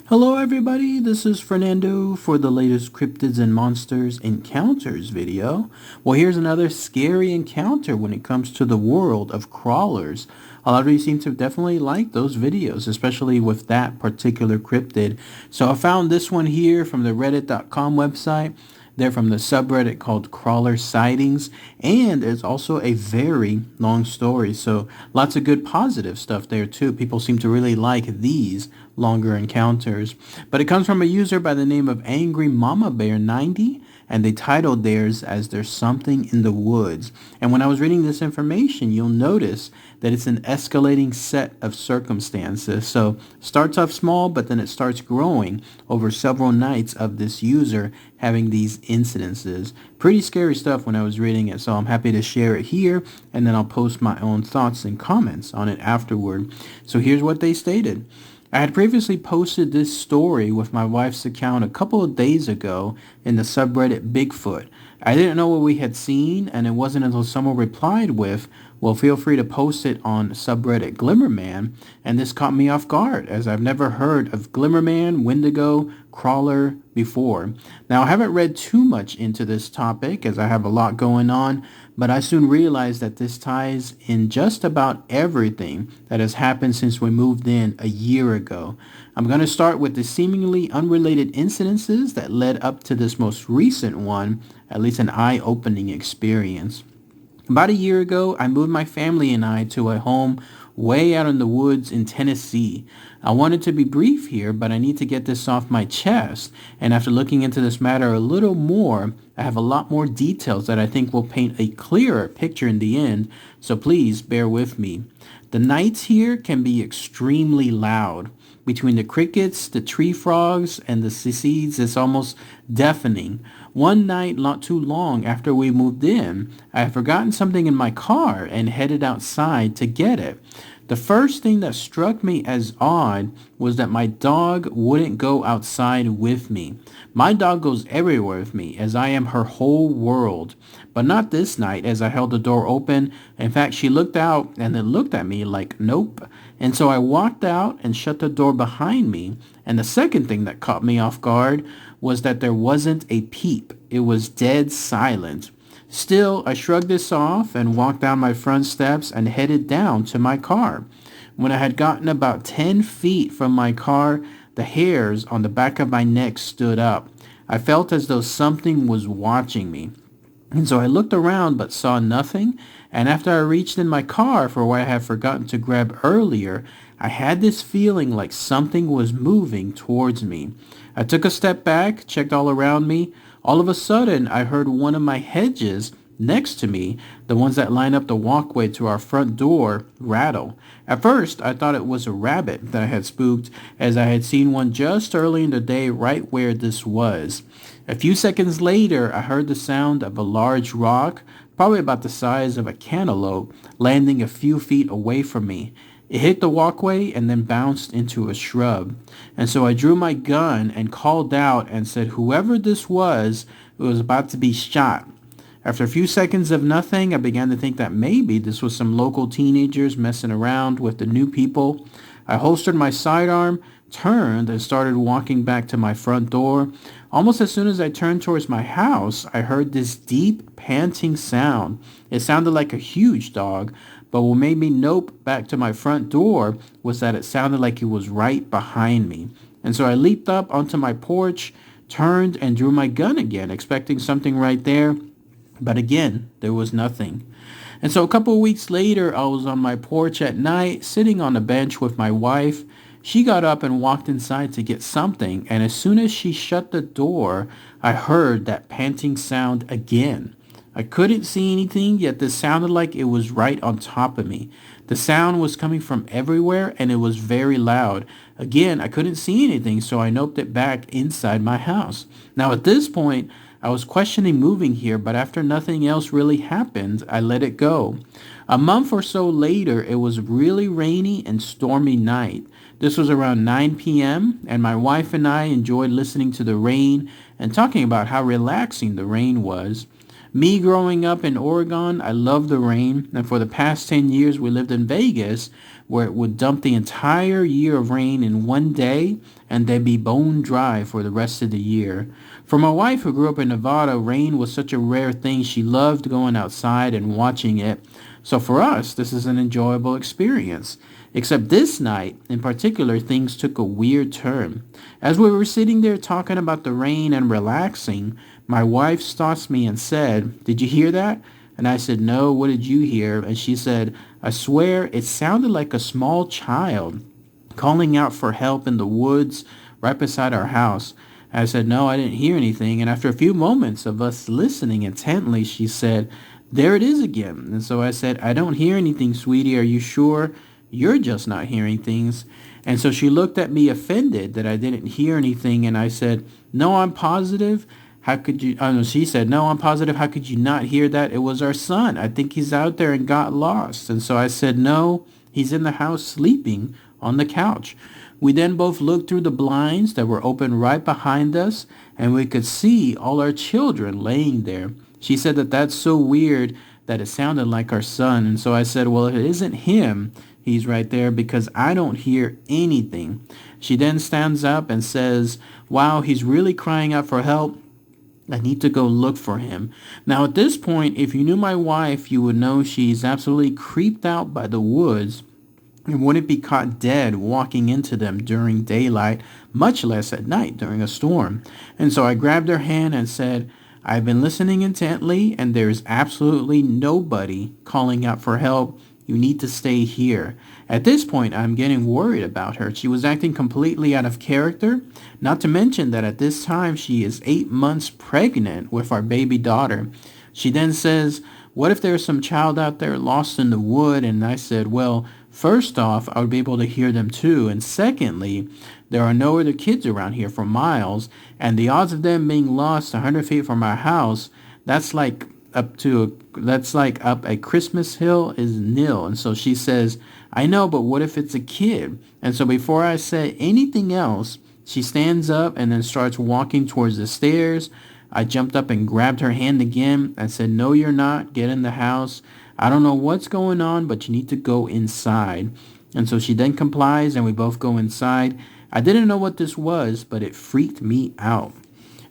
Hello everybody, this is Fernando for the latest Cryptids and Monsters Encounters video. Well, here's another scary encounter when it comes to the world of crawlers. A lot of you seem to definitely like those videos, especially with that particular cryptid. So I found this one here from the reddit.com website. They're from the subreddit called Crawler Sightings, and it's also a very long story, so lots of good positive stuff there too. People seem to really like these longer encounters. But it comes from a user by the name of Angry Mama Bear 90, and they titled theirs as There's Something in the Woods. And when I was reading this information, you'll notice that it's an escalating set of circumstances. So starts off small, but then it starts growing over several nights of this user having these incidences. Pretty scary stuff when I was reading it, so I'm happy to share it here, and then I'll post my own thoughts and comments on it afterward. So here's what they stated. I had previously posted this story with my wife's account a couple of days ago in the subreddit Bigfoot. I didn't know what we had seen, and it wasn't until someone replied with, well, feel free to post it on subreddit Glimmerman, and this caught me off guard, as I've never heard of Glimmerman, Wendigo, Crawler before. Now, I haven't read too much into this topic, as I have a lot going on, but I soon realized that this ties in just about everything that has happened since we moved in a year ago. I'm going to start with the seemingly unrelated incidences that led up to this most recent one, at least an eye-opening experience. About a year ago, I moved my family and I to a home way out in the woods in Tennessee. I wanted to be brief here, but I need to get this off my chest, and after looking into this matter a little more, I have a lot more details that I think will paint a clearer picture in the end, so please bear with me. The nights here can be extremely loud. Between the crickets, the tree frogs, and the seeds, it's almost deafening. One night, not too long after we moved in, I had forgotten something in my car and headed outside to get it. The first thing that struck me as odd was that my dog wouldn't go outside with me. My dog goes everywhere with me, as I am her whole world. But not this night, as I held the door open. In fact, she looked out and then looked at me like, nope. And so I walked out and shut the door behind me. And the second thing that caught me off guard was that there wasn't a peep. It was dead silent. Still, I shrugged this off and walked down my front steps and headed down to my car. When I had gotten about 10 feet from my car, the hairs on the back of my neck stood up. I felt as though something was watching me. And so I looked around but saw nothing, and after I reached in my car for what I had forgotten to grab earlier, I had this feeling like something was moving towards me. I took a step back, checked all around me. All of a sudden, I heard one of my hedges next to me, the ones that line up the walkway to our front door, rattle. At first, I thought it was a rabbit that I had spooked, as I had seen one just early in the day right where this was. A few seconds later, I heard the sound of a large rock, probably about the size of a cantaloupe, landing a few feet away from me. It hit the walkway and then bounced into a shrub. And so I drew my gun and called out and said whoever this was, it was about to be shot. After a few seconds of nothing, I began to think that maybe this was some local teenagers messing around with the new people. I holstered my sidearm, turned, and started walking back to my front door. Almost as soon as I turned towards my house, I heard this deep, panting sound. It sounded like a huge dog, but what made me nope back to my front door was that it sounded like it was right behind me. And so I leaped up onto my porch, turned, and drew my gun again, expecting something right there. But again, there was nothing. And so a couple of weeks later, I was on my porch at night, sitting on a bench with my wife. She got up and walked inside to get something, and as soon as she shut the door, I heard that panting sound again. I couldn't see anything, yet this sounded like it was right on top of me. The sound was coming from everywhere, and it was very loud. Again, I couldn't see anything, so I noped it back inside my house. Now at this point, I was questioning moving here, but after nothing else really happened, I let it go. A month or so later, it was a really rainy and stormy night. This was around 9 p.m., and my wife and I enjoyed listening to the rain and talking about how relaxing the rain was. Me growing up in Oregon, I love the rain, and for the past 10 years we lived in Vegas, where it would dump the entire year of rain in one day and then be bone dry for the rest of the year. For my wife, who grew up in Nevada, rain was such a rare thing. She loved going outside and watching it. So for us, this is an enjoyable experience. Except this night, in particular, things took a weird turn. As we were sitting there talking about the rain and relaxing, my wife stopped me and said, "Did you hear that?" And I said, "No, what did you hear?" And she said, "I swear it sounded like a small child calling out for help in the woods right beside our house." I said, "No, I didn't hear anything." And after a few moments of us listening intently, she said, "There it is again." And so I said, "I don't hear anything, sweetie. Are you sure? You're just not hearing things." And so she looked at me offended that I didn't hear anything. And I said, "No, I'm positive. How could you?" Oh, no, she said, "No, I'm positive. How could you not hear that? It was our son. I think he's out there and got lost." And so I said, "No, he's in the house sleeping on the couch." We then both looked through the blinds that were open right behind us, and we could see all our children laying there. She said that that's so weird that it sounded like our son. And so I said, "Well, if it isn't him, he's right there because I don't hear anything." She then stands up and says, "Wow, he's really crying out for help. I need to go look for him." Now at this point, if you knew my wife, you would know she's absolutely creeped out by the woods and wouldn't be caught dead walking into them during daylight, much less at night during a storm. And so I grabbed her hand and said, "I've been listening intently, and there is absolutely nobody calling out for help. You need to stay here." At this point, I'm getting worried about her. She was acting completely out of character, not to mention that at this time she is 8 months pregnant with our baby daughter. She then says, "What if there's some child out there lost in the wood?" And I said, "Well, first off, I would be able to hear them too. And secondly, there are no other kids around here for miles. And the odds of them being lost 100 feet from our house, that's like up a Christmas hill is nil." And so she says, "I know, but what if it's a kid?" And so before I say anything else, she stands up and then starts walking towards the stairs. I jumped up and grabbed her hand again and said, "No, you're not. Get in the house. I don't know what's going on, but you need to go inside." And so she then complies and we both go inside. I didn't know what this was, but it freaked me out.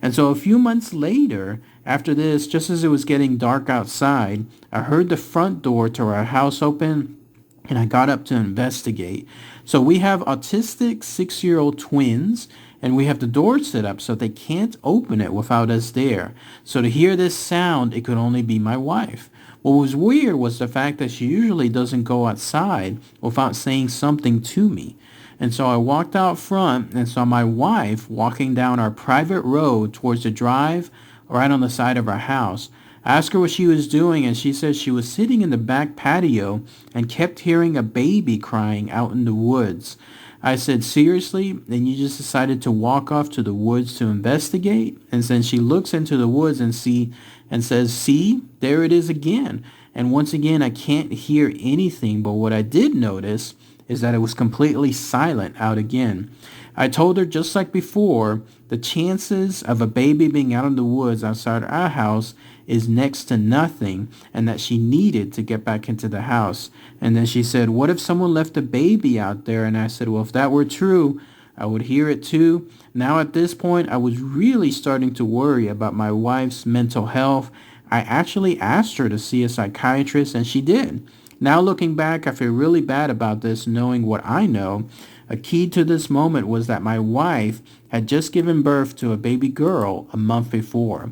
And so a few months later, after this, just as it was getting dark outside, I heard the front door to our house open and I got up to investigate. So we have autistic 6-year-old twins, and we have the door set up so they can't open it without us there. So to hear this sound, it could only be my wife. What was weird was the fact that she usually doesn't go outside without saying something to me. And so I walked out front and saw my wife walking down our private road towards the drive right on the side of our house. I asked her what she was doing, and she said she was sitting in the back patio and kept hearing a baby crying out in the woods. I said, "Seriously? And you just decided to walk off to the woods to investigate?" And then she looks into the woods and says, "See, there it is again." And once again, I can't hear anything, but what I did notice is that it was completely silent out again. I told her, just like before, the chances of a baby being out in the woods outside our house is next to nothing, and that she needed to get back into the house. And then she said, "What if someone left a baby out there?" And I said, "Well, if that were true, I would hear it too." Now at this point, I was really starting to worry about my wife's mental health. I actually asked her to see a psychiatrist, and she did. Now looking back, I feel really bad about this, knowing what I know. A key to this moment was that my wife had just given birth to a baby girl a month before.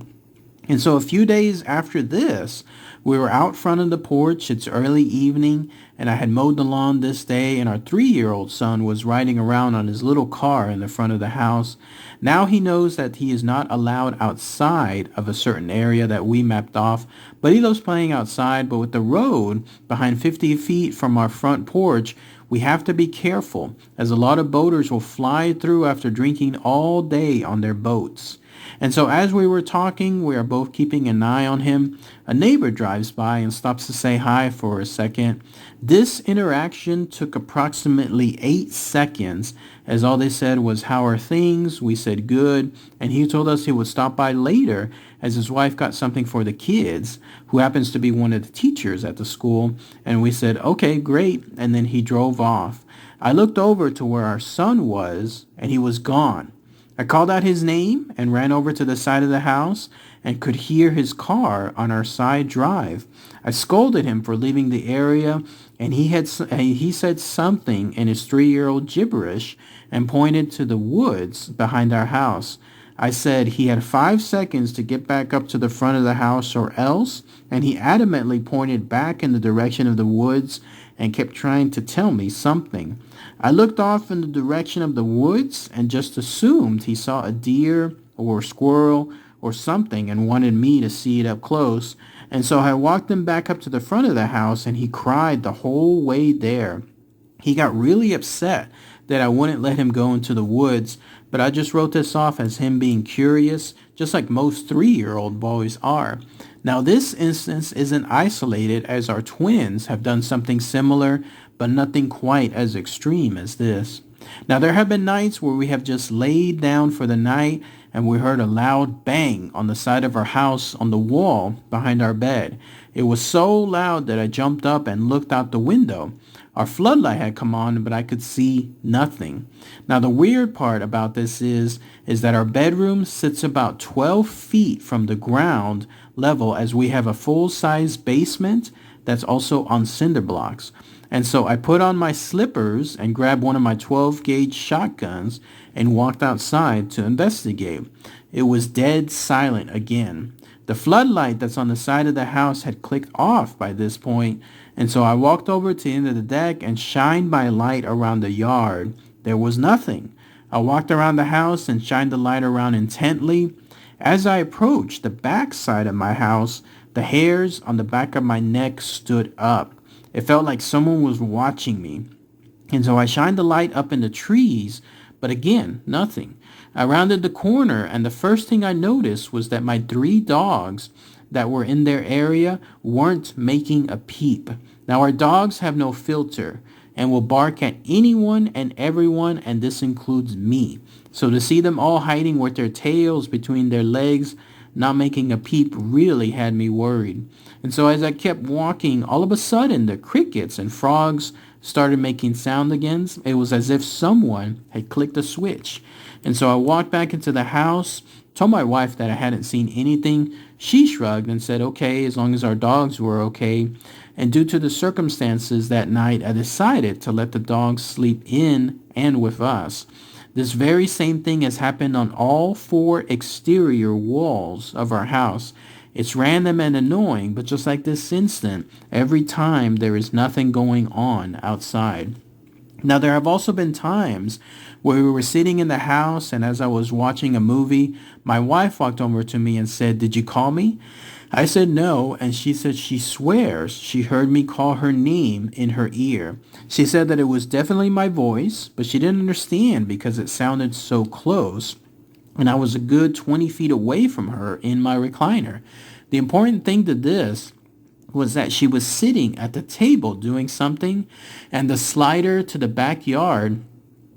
And so a few days after this, we were out front of the porch. It's early evening, and I had mowed the lawn this day, and our 3-year-old son was riding around on his little car in the front of the house. Now he knows that he is not allowed outside of a certain area that we mapped off, but he loves playing outside. But with the road behind 50 feet from our front porch, we have to be careful, as a lot of boaters will fly through after drinking all day on their boats. And so as we were talking, we are both keeping an eye on him. A neighbor drives by and stops to say hi for a second. This interaction took approximately 8 seconds, as all they said was, "How are things?" We said good, and he told us he would stop by later as his wife got something for the kids, who happens to be one of the teachers at the school. And we said, "Okay, great," and then he drove off. I looked over to where our son was, and he was gone. I called out his name and ran over to the side of the house and could hear his car on our side drive. I scolded him for leaving the area, and he said something in his 3-year-old gibberish and pointed to the woods behind our house. I said he had 5 seconds to get back up to the front of the house or else, and he adamantly pointed back in the direction of the woods and kept trying to tell me something. I looked off in the direction of the woods and just assumed he saw a deer or a squirrel or something and wanted me to see it up close. And so I walked him back up to the front of the house, and he cried the whole way there. He got really upset that I wouldn't let him go into the woods, but I just wrote this off as him being curious, just like most 3-year-old boys are. Now, this instance isn't isolated, as our twins have done something similar, but nothing quite as extreme as this. Now, there have been nights where we have just laid down for the night and we heard a loud bang on the side of our house on the wall behind our bed. It was so loud that I jumped up and looked out the window. Our floodlight had come on, but I could see nothing. Now, the weird part about this is that our bedroom sits about 12 feet from the ground level, as we have a full-size basement that's also on cinder blocks. And so I put on my slippers and grabbed one of my 12-gauge shotguns and walked outside to investigate. It was dead silent again. The floodlight that's on the side of the house had clicked off by this point, and so I walked over to the end of the deck and shined my light around the yard. There was nothing. I walked around the house and shined the light around intently. As I approached the back side of my house, the hairs on the back of my neck stood up. It felt like someone was watching me. And so I shined the light up in the trees, but again, nothing. I rounded the corner, and the first thing I noticed was that my 3 dogs that were in their area weren't making a peep. Now, our dogs have no filter and will bark at anyone and everyone, and this includes me. So to see them all hiding with their tails between their legs, not making a peep, really had me worried. And so as I kept walking, all of a sudden the crickets and frogs started making sound again. It was as if someone had clicked a switch. And so I walked back into the house, told my wife that I hadn't seen anything. She shrugged and said, okay, as long as our dogs were okay. And due to the circumstances that night, I decided to let the dogs sleep in and with us. This very same thing has happened on all 4 exterior walls of our house. It's random and annoying, but just like this instant, every time there is nothing going on outside. Now, there have also been times where we were sitting in the house, and as I was watching a movie, my wife walked over to me and said, "Did you call me?" I said no, and she said she swears she heard me call her name in her ear. She said that it was definitely my voice, but she didn't understand because it sounded so close, and I was a good 20 feet away from her in my recliner. The important thing to this was that she was sitting at the table doing something, and the slider to the backyard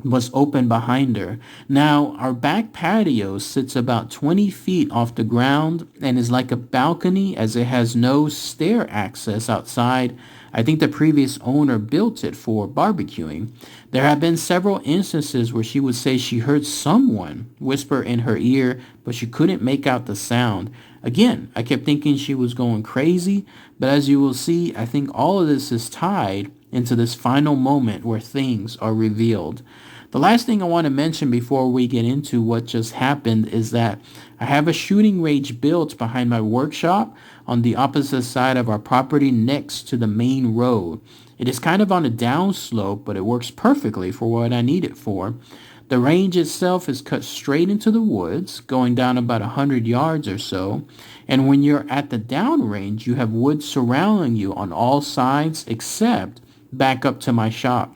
was open behind her. Now, our back patio sits about 20 feet off the ground and is like a balcony, as it has no stair access outside. I think the previous owner built it for barbecuing. There have been several instances where she would say she heard someone whisper in her ear, but she couldn't make out the sound. Again, I kept thinking she was going crazy, but as you will see, I think all of this is tied into this final moment where things are revealed. The last thing I want to mention before we get into what just happened is that I have a shooting range built behind my workshop on the opposite side of our property next to the main road. It is kind of on a downslope, but it works perfectly for what I need it for. The range itself is cut straight into the woods, going down about 100 yards or so. And when you're at the downrange, you have woods surrounding you on all sides except back up to my shop.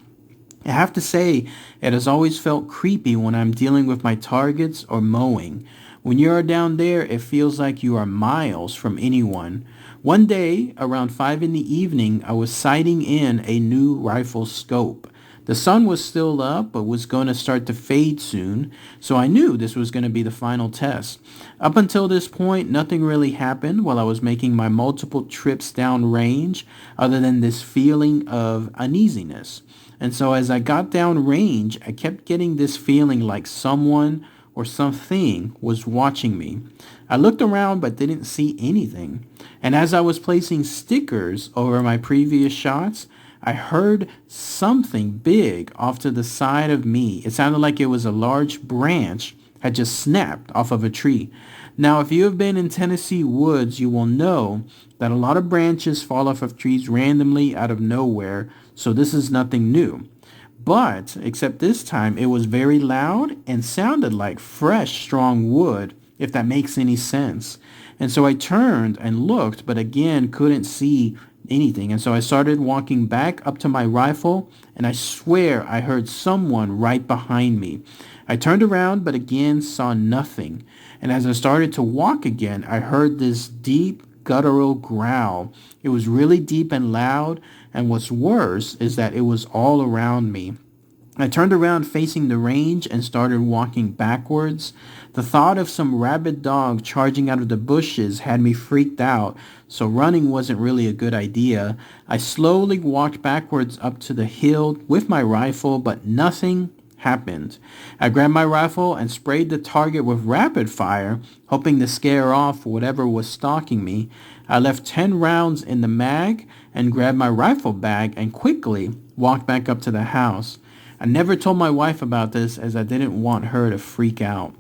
I have to say, it has always felt creepy when I'm dealing with my targets or mowing. When you are down there, it feels like you are miles from anyone. One day, around 5 in the evening, I was sighting in a new rifle scope. The sun was still up, but was going to start to fade soon, so I knew this was going to be the final test. Up until this point, nothing really happened while I was making my multiple trips down range, other than this feeling of uneasiness. And so as I got down range, I kept getting this feeling like someone or something was watching me. I looked around but didn't see anything. And as I was placing stickers over my previous shots, I heard something big off to the side of me. It sounded like it was a large branch had just snapped off of a tree. Now, if you have been in Tennessee woods, you will know that a lot of branches fall off of trees randomly out of nowhere, so this is nothing new. But, except this time, it was very loud and sounded like fresh, strong wood, if that makes any sense. And so I turned and looked, but again couldn't see anything. And so I started walking back up to my rifle, and I swear I heard someone right behind me. I turned around, but again saw nothing. And as I started to walk again, I heard this deep, guttural growl. It was really deep and loud, and what's worse is that it was all around me. I turned around facing the range and started walking backwards. The thought of some rabid dog charging out of the bushes had me freaked out, so running wasn't really a good idea. I slowly walked backwards up to the hill with my rifle, but nothing happened. I grabbed my rifle and sprayed the target with rapid fire, hoping to scare off whatever was stalking me. I left 10 rounds in the mag and grabbed my rifle bag and quickly walked back up to the house. I never told my wife about this as I didn't want her to freak out.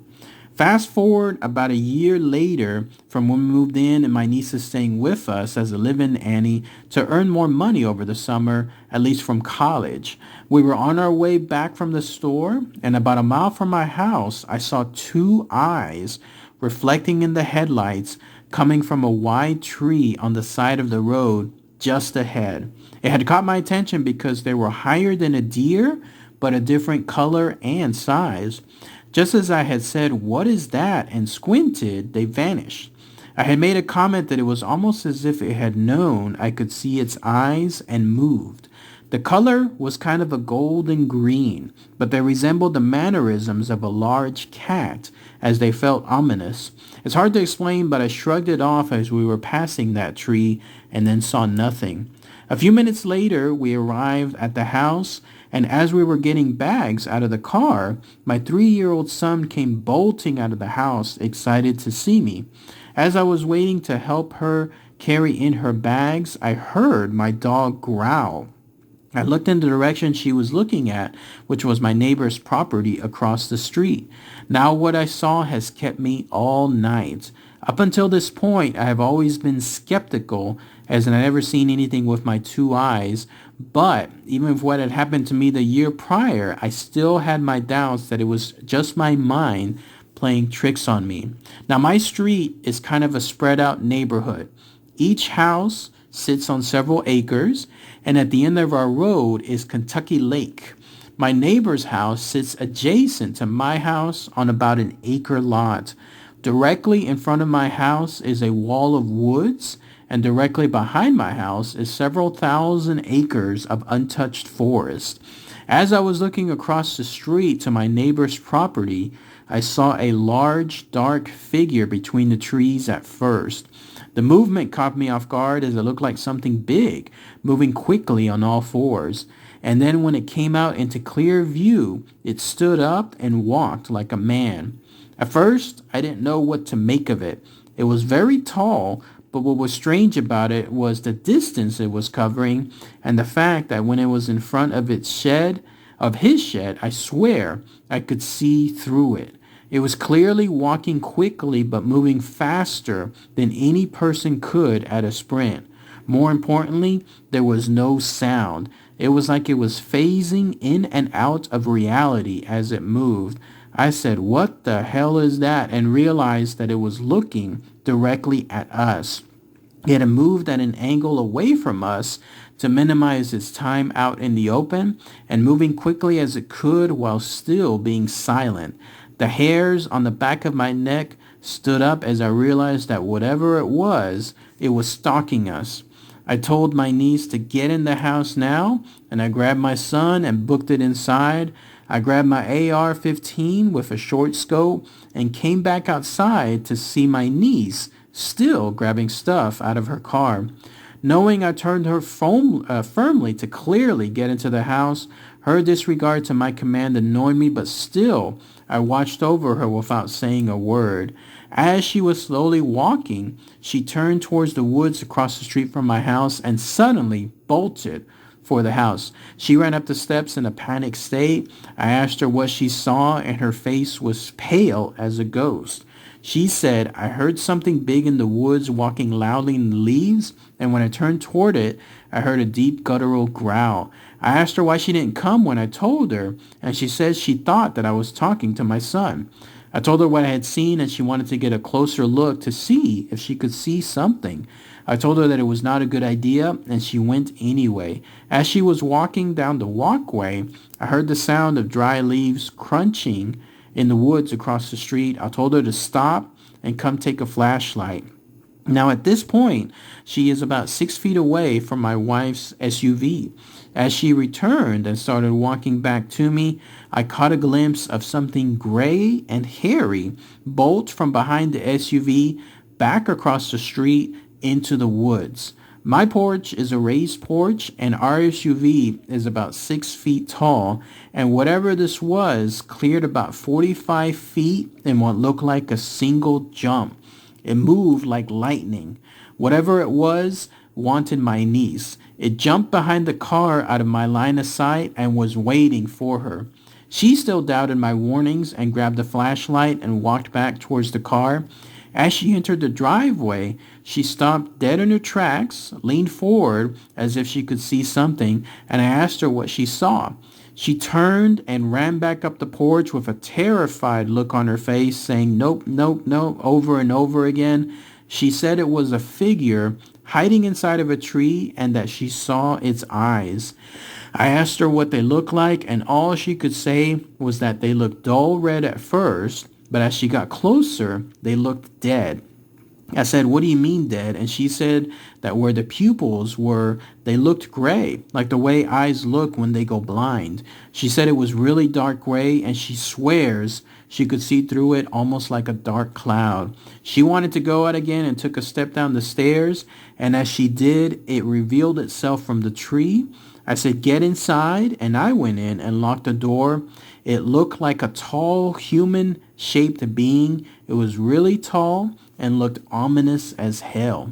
Fast forward about a year later from when we moved in and my niece is staying with us as a live-in Annie to earn more money over the summer, at least from college. We were on our way back from the store, and about a mile from my house, I saw two eyes reflecting in the headlights coming from a wide tree on the side of the road just ahead. It had caught my attention because they were higher than a deer, but a different color and size. Just as I had said, "What is that?" and squinted, they vanished. I had made a comment that it was almost as if it had known I could see its eyes and moved. The color was kind of a golden green, but they resembled the mannerisms of a large cat as they felt ominous. It's hard to explain, but I shrugged it off as we were passing that tree and then saw nothing. A few minutes later, we arrived at the house, and as we were getting bags out of the car, my 3-year-old son came bolting out of the house, excited to see me. As I was waiting to help her carry in her bags, I heard my dog growl. I looked in the direction she was looking at, which was my neighbor's property across the street. Now what I saw has kept me all night. Up until this point, I have always been skeptical, as in I've never seen anything with my two eyes, but even if what had happened to me the year prior, I still had my doubts that it was just my mind playing tricks on me. Now my street is kind of a spread out neighborhood. Each house sits on several acres, and at the end of our road is Kentucky Lake. My neighbor's house sits adjacent to my house on about an acre lot. Directly in front of my house is a wall of woods, and directly behind my house is several thousand acres of untouched forest. As I was looking across the street to my neighbor's property, I saw a large, dark figure between the trees at first. The movement caught me off guard as it looked like something big, moving quickly on all fours. And then when it came out into clear view, it stood up and walked like a man. At first, I didn't know what to make of it. It was very tall, but what was strange about it was the distance it was covering and the fact that when it was in front of his shed, I swear I could see through it. It was clearly walking quickly but moving faster than any person could at a sprint. More importantly, there was no sound. It was like it was phasing in and out of reality as it moved. I said, "What the hell is that?" and realized that it was looking directly at us. It had moved at an angle away from us to minimize its time out in the open and moving quickly as it could while still being silent. The hairs on the back of my neck stood up as I realized that whatever it was stalking us. I told my niece to get in the house now, and I grabbed my son and booked it inside. I grabbed my AR-15 with a short scope and came back outside to see my niece still grabbing stuff out of her car. Knowing I turned her firmly to clearly get into the house, her disregard to my command annoyed me, but still I watched over her without saying a word. As she was slowly walking, she turned towards the woods across the street from my house and suddenly bolted for the house. She ran up the steps in a panicked state. I asked her what she saw, and her face was pale as a ghost. She said, "I heard something big in the woods walking loudly in the leaves, and when I turned toward it, I heard a deep guttural growl." I asked her why she didn't come when I told her, and she said she thought that I was talking to my son. I told her what I had seen, and she wanted to get a closer look to see if she could see something. I told her that it was not a good idea, and she went anyway. As she was walking down the walkway, I heard the sound of dry leaves crunching in the woods across the street. I told her to stop and come take a flashlight. Now at this point, she is about 6 feet away from my wife's SUV. As she returned and started walking back to me, I caught a glimpse of something gray and hairy bolt from behind the SUV back across the street into the woods. My porch is a raised porch, and our SUV is about 6 feet tall, and whatever this was cleared about 45 feet in what looked like a single jump. It moved like lightning. Whatever it was wanted my niece. It jumped behind the car out of my line of sight and was waiting for her. She still doubted my warnings and grabbed a flashlight and walked back towards the car. As she entered the driveway, she stopped dead in her tracks, leaned forward as if she could see something, and I asked her what she saw. She turned and ran back up the porch with a terrified look on her face, saying, "Nope, nope, nope," over and over again. She said it was a figure hiding inside of a tree and that she saw its eyes. I asked her what they looked like, and all she could say was that they looked dull red at first, but as she got closer, they looked dead. I said, "What do you mean dead?" And she said that where the pupils were, they looked gray, like the way eyes look when they go blind. She said it was really dark gray, and she swears she could see through it almost like a dark cloud. She wanted to go out again and took a step down the stairs, and as she did, it revealed itself from the tree. I said, "Get inside," and I went in and locked the door. It looked like a tall, human-shaped being. It was really tall and looked ominous as hell.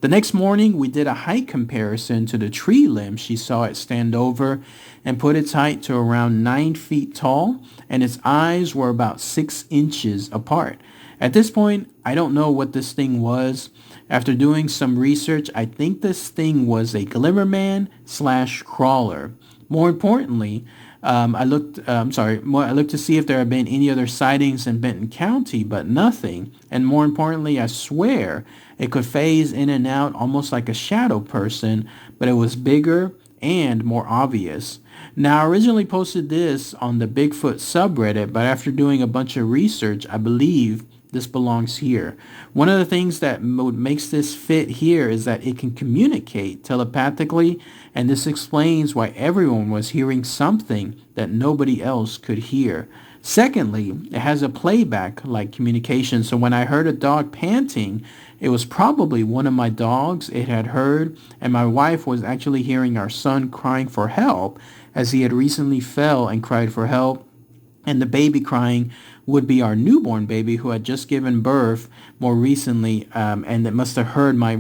The next morning, we did a height comparison to the tree limb she saw it stand over and put its height to around 9 feet tall, and its eyes were about 6 inches apart. At this point, I don't know what this thing was. After doing some research, I think this thing was a Glimmerman/crawler. More importantly, I looked to see if there had been any other sightings in Benton County, but nothing. And more importantly, I swear it could phase in and out almost like a shadow person, but it was bigger and more obvious. Now, I originally posted this on the Bigfoot subreddit, but after doing a bunch of research, I believe this belongs here. One of the things that makes this fit here is that it can communicate telepathically, and this explains why everyone was hearing something that nobody else could hear. Secondly, it has a playback-like communication, so when I heard a dog panting, it was probably one of my dogs it had heard, and my wife was actually hearing our son crying for help, as he had recently fell and cried for help, and the baby crying would be our newborn baby who had just given birth more recently, and it must have heard me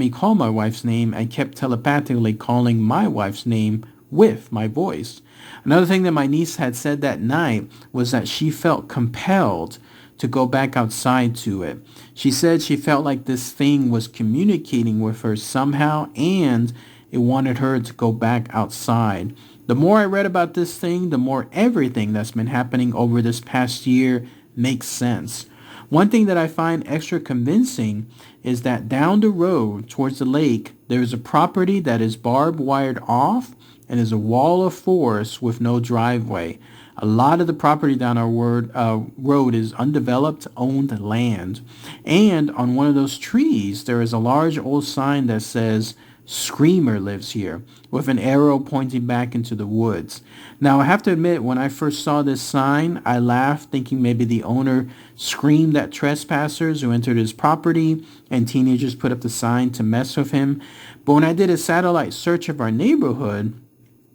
call my wife's name and kept telepathically calling my wife's name with my voice. Another thing that my niece had said that night was that she felt compelled to go back outside to it. She said she felt like this thing was communicating with her somehow, and it wanted her to go back outside. The more I read about this thing, the more everything that's been happening over this past year makes sense. One thing that I find extra convincing is that down the road towards the lake, there is a property that is barbed wired off and is a wall of forest with no driveway. A lot of the property down our road is undeveloped, owned land. And on one of those trees, there is a large old sign that says, Screamer lives here, with an arrow pointing back into the woods. Now, I have to admit, when I first saw this sign, I laughed, thinking maybe the owner screamed at trespassers who entered his property and teenagers put up the sign to mess with him. But when I did a satellite search of our neighborhood,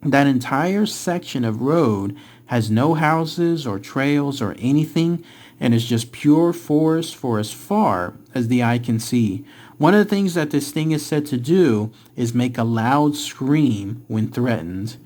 that entire section of road has no houses or trails or anything, and is just pure forest for as far as the eye can see. One of the things that this thing is said to do is make a loud scream when threatened.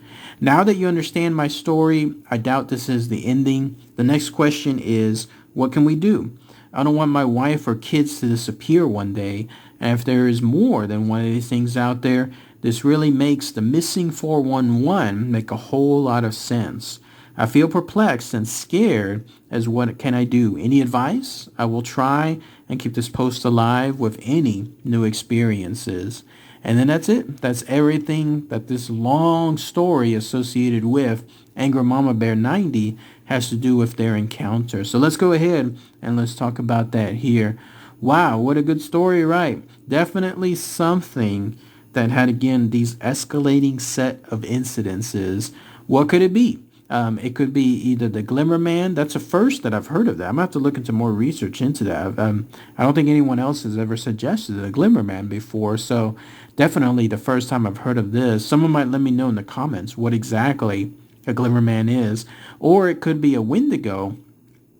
Now that you understand my story, I doubt this is the ending. The next question is, what can we do? I don't want my wife or kids to disappear one day, and if there is more than one of these things out there, this really makes the missing 411 make a whole lot of sense. I feel perplexed and scared as what can I do? Any advice? I will try and keep this post alive with any new experiences. And then that's it. That's everything that this long story associated with Angry Mama Bear 90 has to do with their encounter. So let's go ahead and let's talk about that here. Wow, what a good story, right? Definitely something that had, again, these escalating set of incidences. What could it be? It could be either the Glimmer Man. That's a first that I've heard of that. I'm going to have to look into more research into that. I don't think anyone else has ever suggested a Glimmer Man before, so definitely the first time I've heard of this. Someone might let me know in the comments what exactly a Glimmer Man is. Or it could be a Wendigo,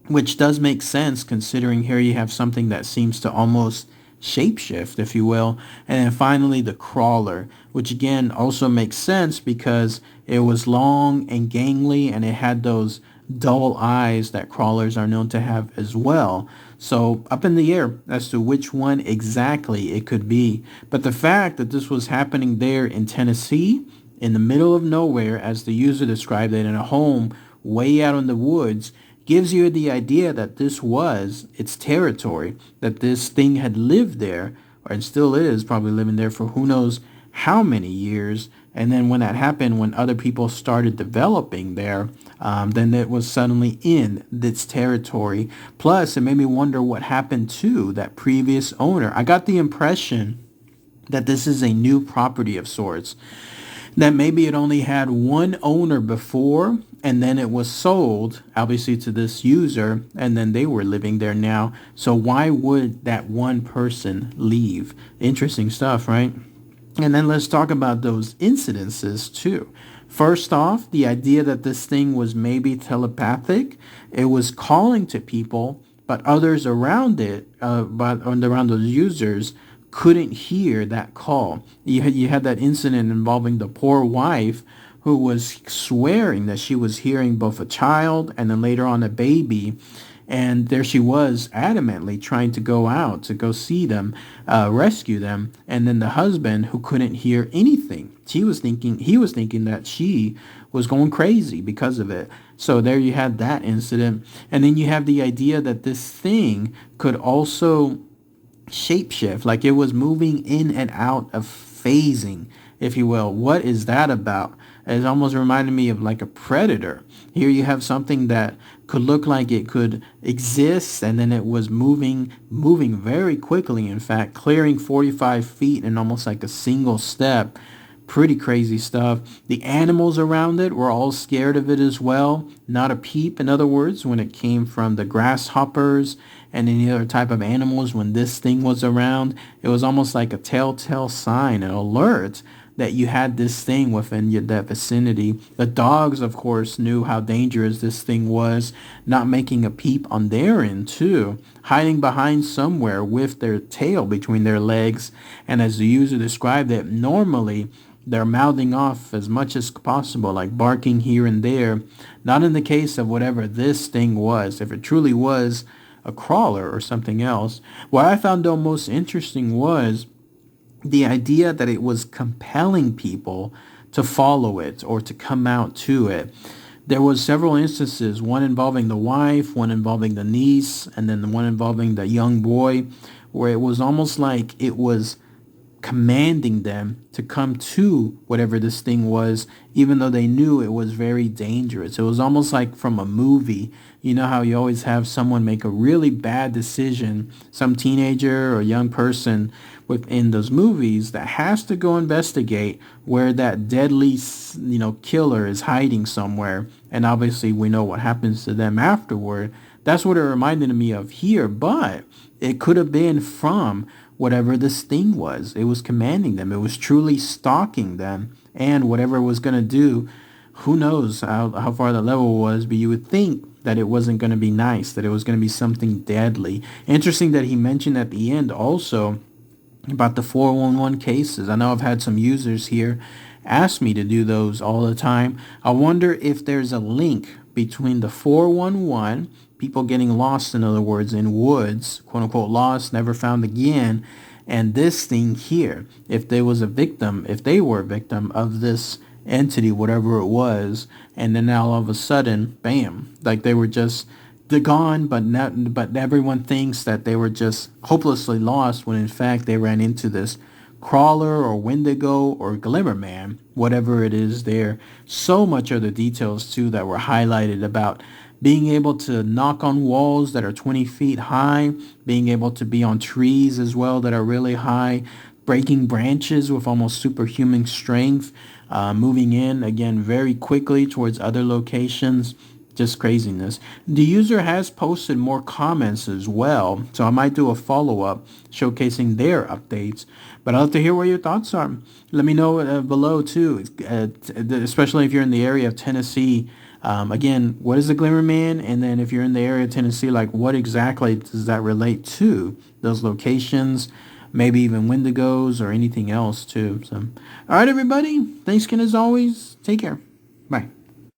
which does make sense considering here you have something that seems to almost shapeshift, if you will. And then finally the Crawler, which again also makes sense because it was long and gangly and it had those dull eyes that crawlers are known to have as well. So up in the air as to which one exactly it could be. But the fact that this was happening there in Tennessee, in the middle of nowhere, as the user described it, in a home way out in the woods, gives you the idea that this was its territory, that this thing had lived there, and still is probably living there for who knows how many years. And then when that happened, when other people started developing there, then it was suddenly in its territory. Plus, it made me wonder what happened to that previous owner. I got the impression that this is a new property of sorts, that maybe it only had one owner before, and then it was sold, obviously, to this user, and then they were living there now. So why would that one person leave? Interesting stuff, right? And then let's talk about those incidences too. First off, the idea that this thing was maybe telepathic. It was calling to people, but others around it, around those users, couldn't hear that call. You had that incident involving the poor wife who was swearing that she was hearing both a child and then later on a baby. And there she was adamantly trying to go out to go see them, rescue them. And then the husband, who couldn't hear anything, he was thinking that she was going crazy because of it. So there you had that incident. And then you have the idea that this thing could also shapeshift, like it was moving in and out of phasing, if you will. What is that about? It almost reminded me of like a predator. Here you have something that could look like it could exist, and then it was moving very quickly, in fact, clearing 45 feet in almost like a single step. Pretty crazy stuff. The animals around it were all scared of it as well. Not a peep, in other words, when it came from the grasshoppers and any other type of animals when this thing was around. It was almost like a telltale sign, an alert that you had this thing within that vicinity. The dogs, of course, knew how dangerous this thing was, not making a peep on their end too, hiding behind somewhere with their tail between their legs. And as the user described it, normally they're mouthing off as much as possible, like barking here and there. Not in the case of whatever this thing was, if it truly was a crawler or something else. What I found though most interesting was the idea that it was compelling people to follow it or to come out to it. There was several instances, one involving the wife, one involving the niece, and then the one involving the young boy, where it was almost like it was commanding them to come to whatever this thing was, even though they knew it was very dangerous. It was almost like from a movie. You know how you always have someone make a really bad decision, some teenager or young person within those movies that has to go investigate where that deadly, killer is hiding somewhere. And obviously we know what happens to them afterward. That's what it reminded me of here, but it could have been from whatever this thing was. It was commanding them. It was truly stalking them. And whatever it was going to do, who knows how far the level was, but you would think that it wasn't going to be nice, that it was going to be something deadly. Interesting that he mentioned at the end also about the 411 cases. I know I've had some users here ask me to do those all the time. I wonder if there's a link between the 411, people getting lost, in other words, in woods, quote unquote lost, never found again, and this thing here. If they were a victim of this entity, whatever it was, and then now all of a sudden, bam, like they're gone, but everyone thinks that they were just hopelessly lost when in fact they ran into this crawler or wendigo or glimmer man, whatever it is there. So much other details too that were highlighted about being able to knock on walls that are 20 feet high, being able to be on trees as well that are really high, breaking branches with almost superhuman strength, moving in again very quickly towards other locations. Just craziness. The user has posted more comments as well, so I might do a follow-up showcasing their updates. But I'd love to hear what your thoughts are. Let me know below too, especially if you're in the area of Tennessee. Again, what is the Glimmer Man? And then if you're in the area of Tennessee, like what exactly does that relate to? Those locations, maybe even Wendigos or anything else too. So, all right, everybody. Thanks again as always. Take care.